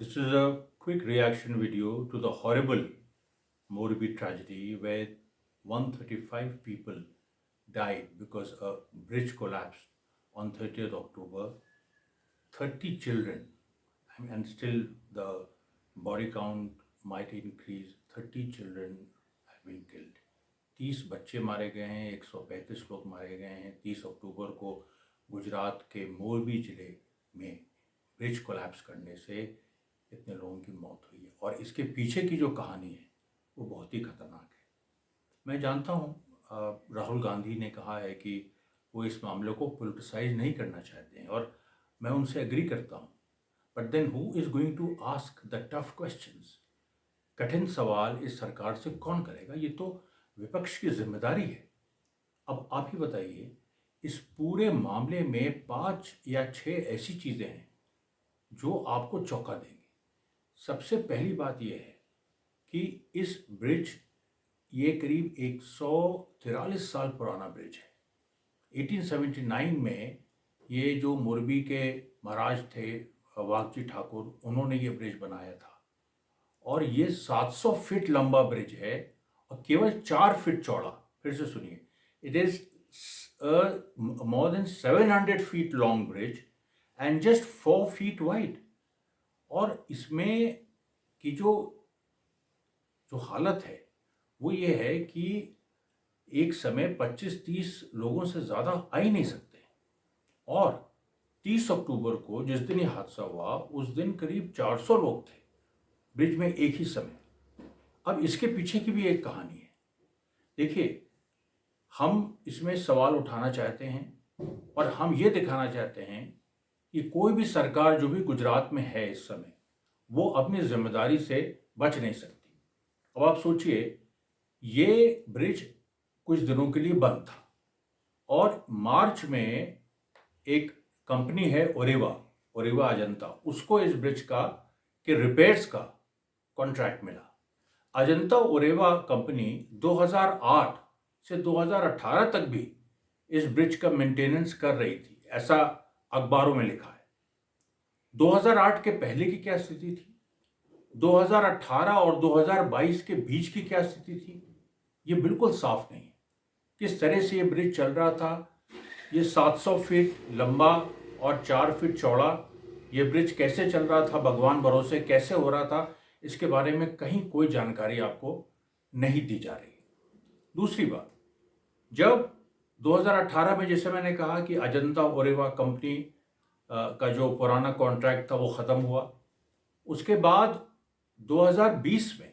This is a quick reaction video to the horrible Morbi tragedy where 135 people died because a bridge collapsed on 30th October. 30 children, and still the body count might increase. 30 children have been killed. 30 बच्चे मारे गए हैं, 135 लोग मारे गए हैं। 30 अक्टूबर को गुजरात के मोरबी जिले में ब्रिज कोलैप्स करने से इतने लोगों की मौत हुई है और इसके पीछे की जो कहानी है वो बहुत ही खतरनाक है। मैं जानता हूँ राहुल गांधी ने कहा है कि वो इस मामले को पॉलिटिसाइज नहीं करना चाहते हैं और मैं उनसे एग्री करता हूँ। But then who is going to ask the tough questions? कठिन सवाल इस सरकार से कौन करेगा? ये तो विपक्ष की जिम्मेदारी है। अब आप ही बताइए, इस पूरे मामले में 5 या 6 ऐसी चीज़ें हैं जो आपको चौंका देंगी। सबसे पहली बात यह है कि इस ब्रिज, ये करीब 143 साल पुराना ब्रिज है। 1879 में ये जो मोरबी के महाराज थे वाघजी ठाकुर, उन्होंने ये ब्रिज बनाया था और ये 700 फीट लंबा ब्रिज है और केवल 4 फीट चौड़ा। फिर से सुनिए, it is more than 700 feet long bridge and just 4 feet wide. और इसमें की जो हालत है वो ये है कि एक समय 25-30 लोगों से ज़्यादा आ ही नहीं सकते। और 30 अक्टूबर को जिस दिन ये हादसा हुआ उस दिन करीब 400 लोग थे ब्रिज में एक ही समय। अब इसके पीछे की भी एक कहानी है। देखिए, हम इसमें सवाल उठाना चाहते हैं और हम ये दिखाना चाहते हैं कि कोई भी सरकार जो भी गुजरात में है इस समय, वो अपनी जिम्मेदारी से बच नहीं सकती। अब आप सोचिए, ये ब्रिज कुछ दिनों के लिए बंद था और मार्च में एक कंपनी है ओरेवा अजंता, उसको इस ब्रिज का के रिपेयर्स का कॉन्ट्रैक्ट मिला। अजंता ओरेवा कंपनी 2008 से 2018 तक भी इस ब्रिज का मेंटेनेंस कर रही थी, ऐसा अखबारों में लिखा है। 2008 के पहले की क्या स्थिति थी, 2018 और 2022 के बीच की क्या स्थिति थी, ये बिल्कुल साफ नहीं है। किस तरह से ये ब्रिज चल रहा था, ये 700 फीट लंबा और 4 फीट चौड़ा ये ब्रिज कैसे चल रहा था, भगवान भरोसे कैसे हो रहा था, इसके बारे में कहीं कोई जानकारी आपको नहीं दी जा रही। दूसरी बात, जब 2018 में, जैसे मैंने कहा कि अजंता ओरेवा कंपनी का जो पुराना कॉन्ट्रैक्ट था वो ख़त्म हुआ, उसके बाद 2020 में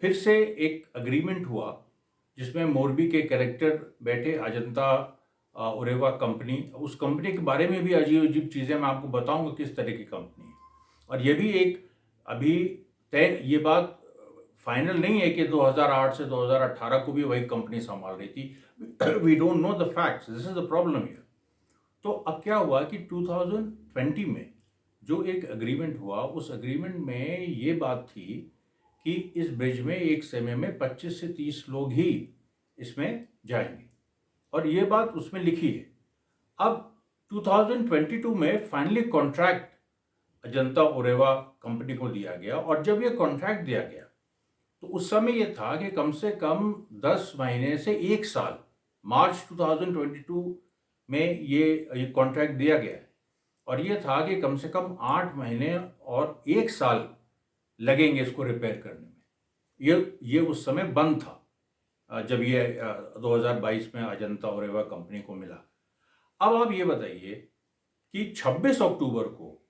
फिर से एक एग्रीमेंट हुआ जिसमें मोरबी के कैरेक्टर बैठे अजंता ओरेवा कंपनी। उस कंपनी के बारे में भी अजीब अजीब चीज़ें मैं आपको बताऊंगा किस तरह की कंपनी है। और ये भी एक अभी तय, ये बात फाइनल नहीं है कि 2008 से 2018 को भी वही कंपनी संभाल रही थी। We don't know the facts, this is the problem here. तो अब क्या हुआ कि 2020 में जो एक एग्रीमेंट हुआ, उस एग्रीमेंट में ये बात थी कि इस ब्रिज में एक समय में 25 से 30 लोग ही इसमें जाएंगे और ये बात उसमें लिखी है। अब 2022 में finally contract Ajanta Oreva company को दिया गया और जब ये कॉन्ट्रैक्ट दिया गया तो उस समय ये था कि कम से कम 10 महीने से 1 साल, मार्च 2022 में ये कॉन्ट्रैक्ट दिया गया है और ये था कि कम से कम 8 महीने और 1 साल लगेंगे इसको रिपेयर करने में। ये उस समय बंद था जब ये 2022 में अजंता ओरेवा कंपनी को मिला। अब आप ये बताइए कि 26 अक्टूबर को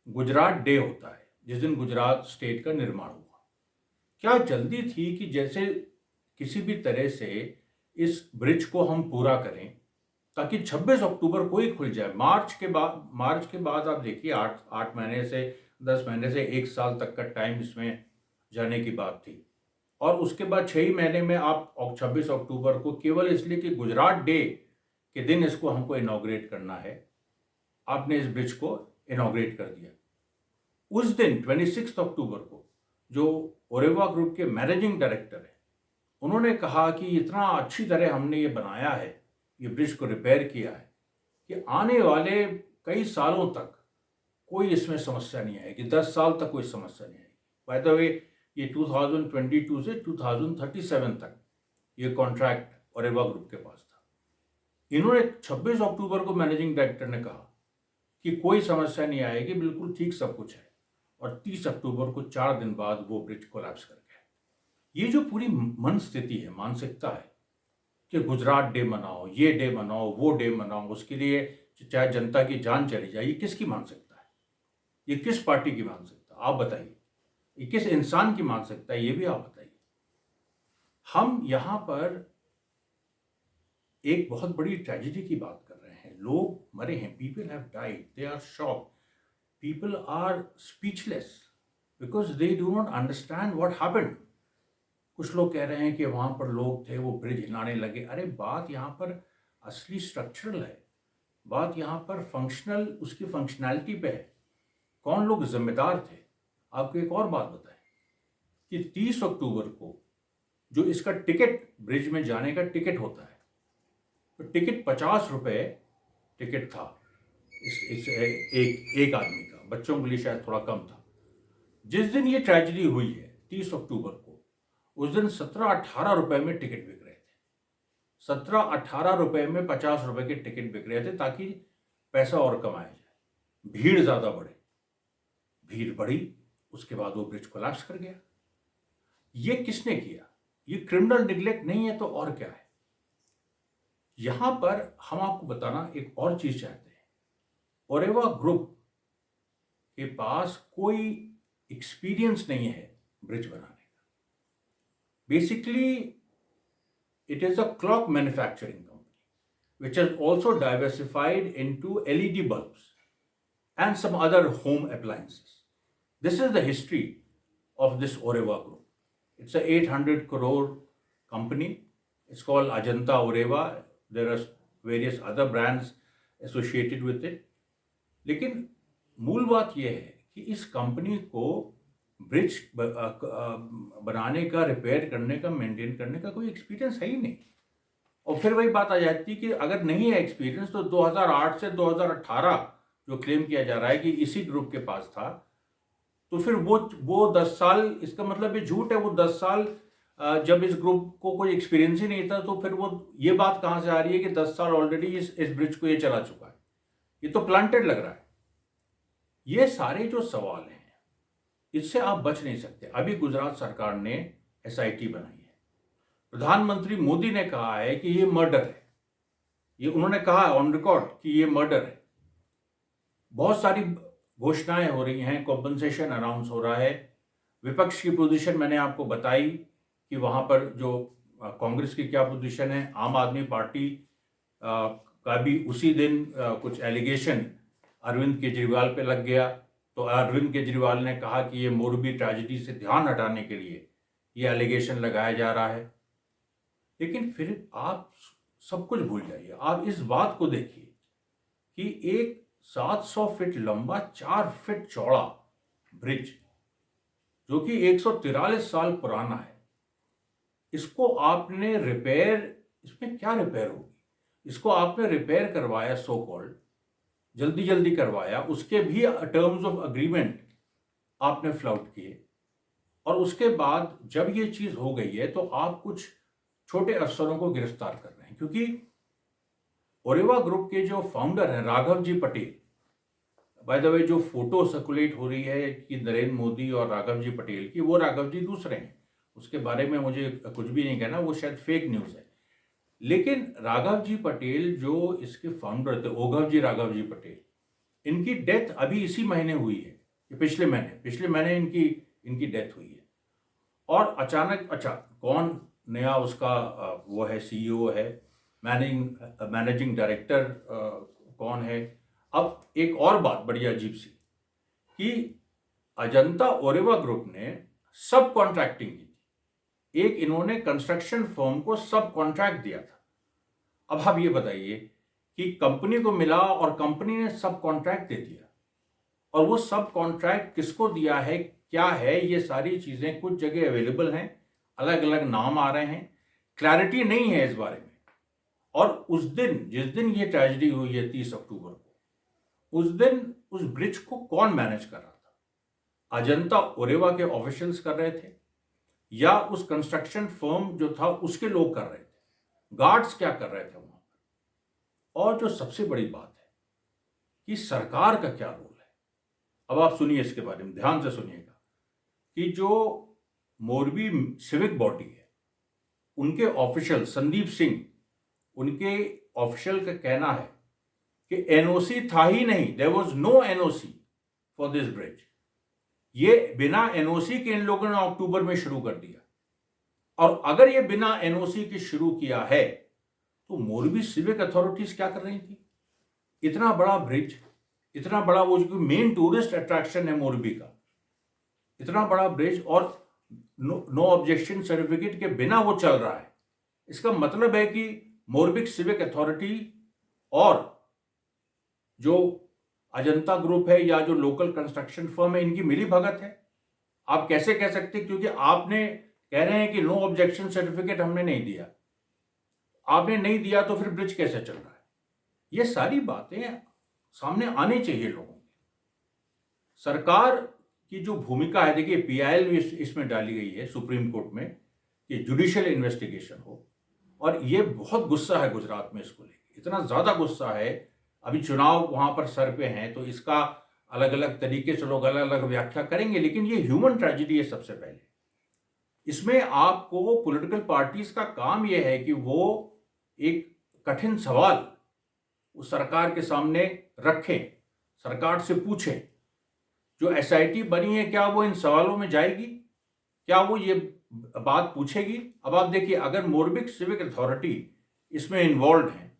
गुजरात डे होता है, जिस दिन गुजरात स्टेट का निर्माण हुआ। क्या जल्दी थी कि जैसे किसी भी तरह से इस ब्रिज को हम पूरा करें ताकि 26 अक्टूबर को ही खुल जाए? मार्च के बाद आप देखिए 8 महीने से 10 महीने से 1 साल तक का टाइम इसमें जाने की बात थी और उसके बाद 6 ही महीने में आप 26 अक्टूबर को, केवल इसलिए कि गुजरात डे के दिन इसको हमको इनॉग्रेट करना है, आपने इस ब्रिज को इनॉग्रेट कर दिया। उस दिन 26 अक्टूबर को जो ओरेवा ग्रुप के मैनेजिंग डायरेक्टर है, उन्होंने कहा कि इतना अच्छी तरह हमने ये बनाया है, ये ब्रिज को रिपेयर किया है कि आने वाले कई सालों तक कोई इसमें समस्या नहीं आएगी, 10 साल तक कोई समस्या नहीं आएगी। बाय द वे ये 2022 से 2037 तक ये कॉन्ट्रैक्ट ओरेवा ग्रुप के पास था। इन्होंने 26 अक्टूबर को मैनेजिंग डायरेक्टर ने कहा कि कोई समस्या नहीं आएगी, बिल्कुल ठीक सब कुछ है, और 30 अक्टूबर को 4 दिन बाद वो ब्रिज कोलैप्स कर गया। ये जो पूरी मन स्थिति है, मानसिकता है कि गुजरात डे मनाओ, ये डे मनाओ, वो डे मनाओ, उसके लिए चाहे जनता की जान चली जाए, ये किसकी मानसिकता है? ये किस पार्टी की मानसिकता? आप बताइए। ये किस इंसान की मानसिकता है, ये भी आप बताइए। हम यहां पर एक बहुत बड़ी ट्रेजेडी की बात कर रहे हैं। लोग मरे हैं, people have died, they are shocked, people are speechless because they do not understand what happened. कुछ लोग कह रहे हैं कि वहां पर लोग थे, वो ब्रिज हिलाने लगे। अरे बात यहाँ पर असली स्ट्रक्चरल है, बात यहाँ पर फंक्शनल, उसकी फंक्शनैलिटी पे है। कौन लोग जिम्मेदार थे? आपको एक और बात बताएं कि 30 अक्टूबर को जो इसका टिकट, ब्रिज में जाने का टिकट होता है, तो टिकट 50 रुपये टिकट था इस एक आदमी का। बच्चों के लिए शायद थोड़ा कम था। जिस दिन ये ट्रेजेडी हुई है 30 अक्टूबर को, उस दिन 17-18 रुपए में टिकट बिक रहे थे। 17-18 रुपए में 50 रुपए के टिकट बिक रहे थे ताकि पैसा और कमाया जाए, भीड़ ज्यादा बढ़े। भीड़ बढ़ी, उसके बाद वो ब्रिज कोलैप्स कर गया। ये किसने किया? ये क्रिमिनल निग्लेक्ट नहीं है तो और क्या है? यहां पर हम आपको बताना एक और चीज चाहते हैं। ओरेवा ग्रुप के पास कोई एक्सपीरियंस नहीं है ब्रिज बनाने का। Basically it is a clock manufacturing company which has also diversified into LED bulbs and some other home appliances. This is the history of this Oreva group. It's a 800 crore company. It's called Ajanta Oreva. There are various other brands associated with it. लेकिन मूल बात यह है कि इस company को bridge बनाने का, रिपेयर करने का, मेंटेन करने का कोई एक्सपीरियंस है ही नहीं। और फिर वही बात आ जाती कि अगर नहीं है एक्सपीरियंस तो 2008 से 2018 जो क्लेम किया जा रहा है कि इसी ग्रुप के पास था, तो फिर वो 10 साल, इसका मतलब ये झूठ है। वो 10 साल जब इस ग्रुप को कोई एक्सपीरियंस ही नहीं था, तो फिर वो ये बात कहां से आ रही है कि 10 साल ऑलरेडी इस ब्रिज को ये चला चुका है? ये तो प्लांटेड लग रहा है। ये सारे जो सवाल हैं, इससे आप बच नहीं सकते। अभी गुजरात सरकार ने SIT बनाई है। प्रधानमंत्री मोदी ने कहा है कि ये मर्डर है। ये उन्होंने कहा ऑन रिकॉर्ड कि ये मर्डर है। बहुत सारी घोषणाएं हो रही हैं, कॉम्पनसेशन अनाउंस हो रहा है। विपक्ष की पोजीशन मैंने आपको बताई कि वहां पर जो कांग्रेस की क्या पोजीशन है। आम आदमी पार्टी का भी उसी दिन कुछ एलिगेशन अरविंद केजरीवाल पे लग गया। तो अरविंद केजरीवाल ने कहा कि ये मोरबी ट्रेजेडी से ध्यान हटाने के लिए ये एलिगेशन लगाया जा रहा है। लेकिन फिर आप सब कुछ भूल जाइए, आप इस बात को देखिए कि एक 700 फीट लंबा, 4 फीट चौड़ा ब्रिज जो कि 143 साल पुराना है, इसको आपने रिपेयर, इसमें क्या रिपेयर होगी? इसको आपने रिपेयर करवाया, सो कॉल्ड जल्दी जल्दी करवाया, उसके भी टर्म्स ऑफ अग्रीमेंट आपने फ्लाउट किए। और उसके बाद जब ये चीज हो गई है तो आप कुछ छोटे अफसरों को गिरफ्तार कर रहे हैं। क्योंकि ओरेवा ग्रुप के जो फाउंडर हैं Raghav ji Patel, by the way जो फोटो सर्कुलेट हो रही है कि नरेंद्र मोदी और राघव जी पटेल की, वो राघव जी दूसरे हैं। उसके बारे में मुझे कुछ भी नहीं कहना, वो शायद फेक न्यूज है। लेकिन राघव जी पटेल जो इसके फाउंडर थे, ओघव जी राघव जी पटेल, इनकी डेथ अभी इसी महीने हुई है, कि पिछले महीने इनकी डेथ हुई है। और अचानक, अच्छा, कौन नया उसका वो है, CEO है, मैनेजिंग डायरेक्टर कौन है? अब एक और बात बड़ी अजीब सी कि अजंता ओरेवा ग्रुप ने सब कॉन्ट्रैक्टिंग की थी। एक इन्होंने कंस्ट्रक्शन फर्म को सब कॉन्ट्रैक्ट दिया था। अब आप ये बताइए कि कंपनी को मिला और कंपनी ने सब कॉन्ट्रैक्ट दे दिया, और वो सब कॉन्ट्रैक्ट किसको दिया है, क्या है, ये सारी चीजें कुछ जगह अवेलेबल हैं, अलग अलग नाम आ रहे हैं, क्लैरिटी नहीं है इस बारे में। और उस दिन, जिस दिन ये ट्रेजेडी हुई है 30 अक्टूबर को, उस दिन उस ब्रिज को कौन मैनेज कर रहा था? अजंता ओरेवा के ऑफिशियल्स कर रहे थे या उस कंस्ट्रक्शन फर्म जो था उसके लोग कर रहे थे? गार्ड्स क्या कर रहे थे वहां पर? और जो सबसे बड़ी बात है कि सरकार का क्या रोल है? अब आप सुनिए, इसके बारे में ध्यान से सुनिएगा कि जो मोरबी सिविक बॉडी है, उनके ऑफिशियल संदीप सिंह, उनके ऑफिशियल का कहना है कि एनओसी था ही नहीं, there was no NOC for this bridge. ये बिना एनओसी के इन लोगों ने अक्टूबर में शुरू कर दिया। और अगर ये बिना एनओसी के शुरू किया है तो मोरबी सिविक अथॉरिटीज क्या कर रही थी? इतना बड़ा ब्रिज, इतना बड़ा, वो जो मेन टूरिस्ट अट्रैक्शन है मोरबी का, इतना बड़ा ब्रिज और नो ऑब्जेक्शन सर्टिफिकेट के बिना वो चल रहा है। इसका मतलब है कि मोरबी सिविक अथॉरिटी और जो अजंता ग्रुप है या जो लोकल कंस्ट्रक्शन फर्म है, इनकी मिली भगत है। आप कैसे कह सकते? क्योंकि आपने कह रहे हैं कि नो ऑब्जेक्शन सर्टिफिकेट हमने नहीं दिया, आपने नहीं दिया तो फिर ब्रिज कैसे चल रहा है? ये सारी बातें सामने आनी चाहिए लोगों की। सरकार की जो भूमिका है, देखिए पीआईएल भी इसमें डाली गई है सुप्रीम कोर्ट में कि जुडिशियल इन्वेस्टिगेशन हो, और ये बहुत गुस्सा है गुजरात में इसको लेकर, इतना ज्यादा गुस्सा है। अभी चुनाव वहां पर सर पे हैं तो इसका अलग अलग तरीके से लोग अलग अलग व्याख्या करेंगे, लेकिन ये ह्यूमन ट्रेजेडी है। सबसे पहले इसमें आपको पॉलिटिकल पार्टीज का काम यह है कि वो एक कठिन सवाल उस सरकार के सामने रखें, सरकार से पूछें, जो एसआईटी बनी है क्या वो इन सवालों में जाएगी? क्या वो ये बात पूछेगी? अब आप देखिए, अगर मोरबी सिविक अथॉरिटी इसमें इन्वॉल्व है,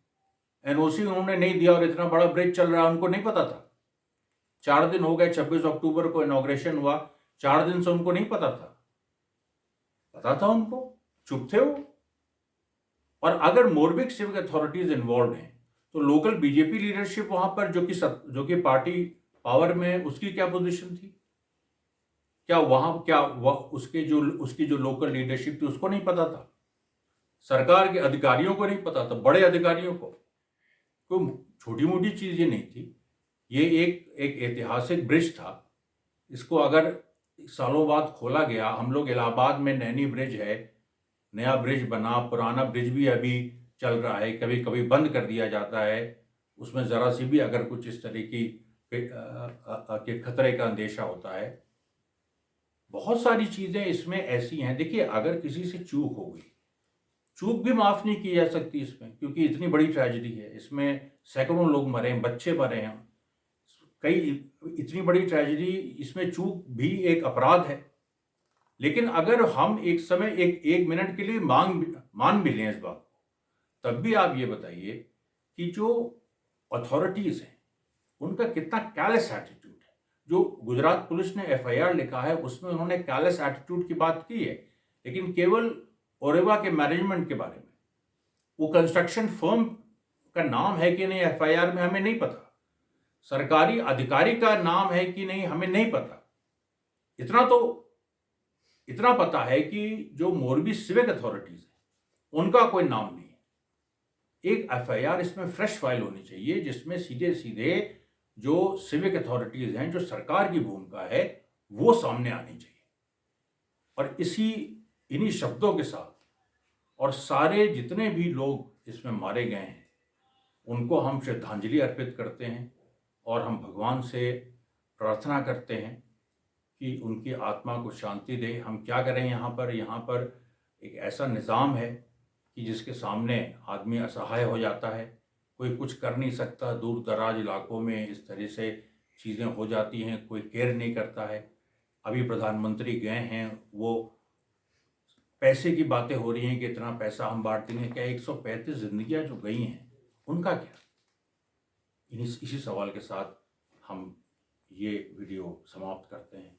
एनओसी उन्होंने नहीं दिया और इतना बड़ा ब्रिज चल रहा है, उनको नहीं पता था? 4 दिन हो गए, 26 अक्टूबर को इनॉग्रेशन हुआ, 4 दिन से उनको नहीं पता था? पता था उनको, चुप थे वो। और अगर मोरबी सिविक अथॉरिटीज इन्वॉल्व हैं तो लोकल बीजेपी लीडरशिप वहां पर जो कि पार्टी पावर में है, उसकी क्या पोजीशन थी? क्या वहां क्या उसकी जो लोकल लीडरशिप थी उसको नहीं पता था? सरकार के अधिकारियों को नहीं पता था? बड़े अधिकारियों को? कोई छोटी मोटी चीज ये नहीं थी। ये एक ऐतिहासिक ब्रिज था। इसको अगर सालों बाद खोला गया, हम लोग इलाहाबाद में नैनी ब्रिज है, नया ब्रिज बना, पुराना ब्रिज भी अभी चल रहा है, कभी कभी बंद कर दिया जाता है, उसमें जरा सी भी अगर कुछ इस तरह की के खतरे का अंदेशा होता है। बहुत सारी चीजें इसमें ऐसी हैं। देखिए, अगर किसी से चूक हो गई, चूक भी माफ नहीं की जा सकती इसमें, क्योंकि इतनी बड़ी ट्रेजेडी है, इसमें सैकड़ों लोग मरे हैं, बच्चे मरे हैं, कई, इतनी बड़ी ट्रेजेडी, इसमें चूक भी एक अपराध है। लेकिन अगर हम एक समय एक मिनट के लिए मान भी लें इस बात को, तब भी आप ये बताइए कि जो अथॉरिटीज हैं उनका कितना कैलेस एटीट्यूड है। जो गुजरात पुलिस ने एफआईआर लिखा है उसमें उन्होंने कैलेस एटीट्यूड की बात की है, लेकिन केवल ओरेवा के मैनेजमेंट के बारे में। वो कंस्ट्रक्शन फर्म का नाम है कि नहीं एफआईआर में हमें नहीं पता, सरकारी अधिकारी का नाम है कि नहीं हमें नहीं पता। इतना पता है कि जो मोरबी सिविक अथॉरिटीज है उनका कोई नाम नहीं है। एक एफआईआर इसमें फ्रेश फाइल होनी चाहिए जिसमें सीधे सीधे जो सिविक अथॉरिटीज हैं, जो सरकार की भूमिका है, वो सामने आनी चाहिए। और इन्हीं शब्दों के साथ, और सारे जितने भी लोग इसमें मारे गए हैं उनको हम श्रद्धांजलि अर्पित करते हैं और हम भगवान से प्रार्थना करते हैं कि उनकी आत्मा को शांति दे। हम क्या करें? यहाँ पर एक ऐसा निज़ाम है कि जिसके सामने आदमी असहाय हो जाता है, कोई कुछ कर नहीं सकता। दूर दराज इलाकों में इस तरह से चीज़ें हो जाती हैं, कोई केयर नहीं करता है। अभी प्रधानमंत्री गए हैं, वो पैसे की बातें हो रही हैं कि इतना पैसा हम बांट देंगे। क्या 135 जिंदगियां जो गई हैं उनका क्या? इसी सवाल के साथ हम ये वीडियो समाप्त करते हैं।